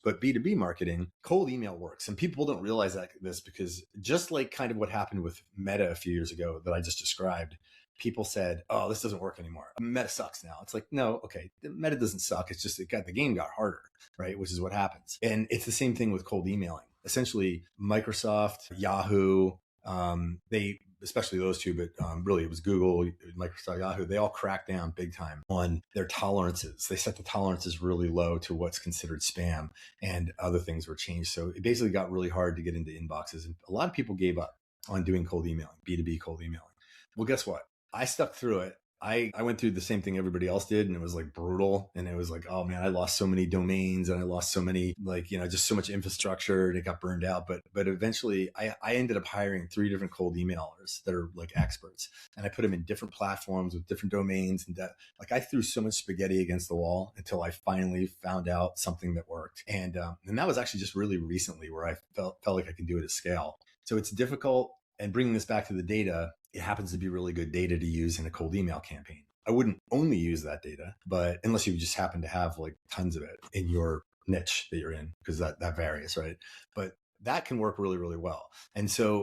But B2B marketing, cold email works. And people don't realize this because just like kind of what happened with Meta a few years ago that I just described, people said, oh, this doesn't work anymore. Meta sucks now. It's like, no, okay, Meta doesn't suck. It's just the game got harder, right? Which is what happens. And it's the same thing with cold emailing. Essentially, Microsoft, Yahoo, they, especially those two, but really it was Google, Microsoft, Yahoo, they all cracked down big time on their tolerances. They set the tolerances really low to what's considered spam, and other things were changed. So it basically got really hard to get into inboxes. And a lot of people gave up on doing cold emailing, B2B cold emailing. Well, guess what? I stuck through it. I went through the same thing everybody else did, and it was like brutal. And it was like, oh man, I lost so many domains, and I lost so many, just so much infrastructure, and it got burned out. But eventually I ended up hiring 3 different cold emailers that are like experts, and I put them in different platforms with different domains. And I threw so much spaghetti against the wall until I finally found out something that worked. And that was actually just really recently where I felt like I can do it at scale. So it's difficult. And bringing this back to the data, it happens to be really good data to use in a cold email campaign. I wouldn't only use that data, but unless you just happen to have like tons of it in your niche that you're in, because that varies, right? But that can work really, really well. And so,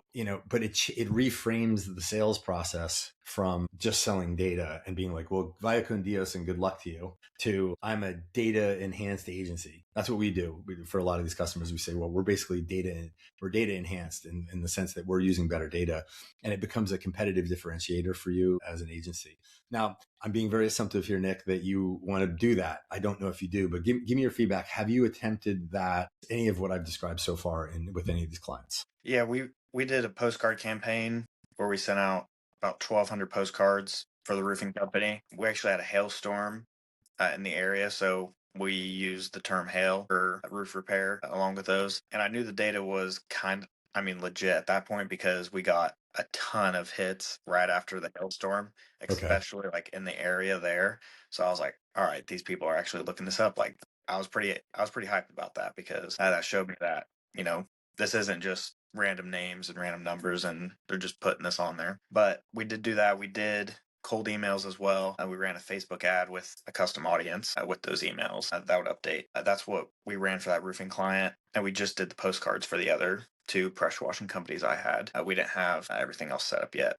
but it reframes the sales process from just selling data and being like, well, vaya con Dios and good luck to you, to I'm a data enhanced agency. That's what we do. For a lot of these customers, we say, well, we're basically data enhanced in the sense that we're using better data, and it becomes a competitive differentiator for you as an agency. Now, I'm being very assumptive here, Nick, that you want to do that. I don't know if you do, but give me your feedback. Have you attempted that, any of what I've described so far with any of these clients? Yeah, we did a postcard campaign where we sent out about 1,200 postcards for the roofing company. We actually had a hailstorm in the area, so we used the term hail for roof repair along with those. And I knew the data was legit at that point because we got a ton of hits right after the hailstorm, Okay. especially like in the area there. So I was like, all right, these people are actually looking this up. Like I was pretty hyped about that because that showed me that, you know, this isn't just random names and random numbers and they're just putting this on there. But we did do that. We did cold emails as well. We ran a Facebook ad with a custom audience with those emails that would update. That's what we ran for that roofing client. And we just did the postcards for the other 2 pressure washing companies I had. We didn't have everything else set up yet.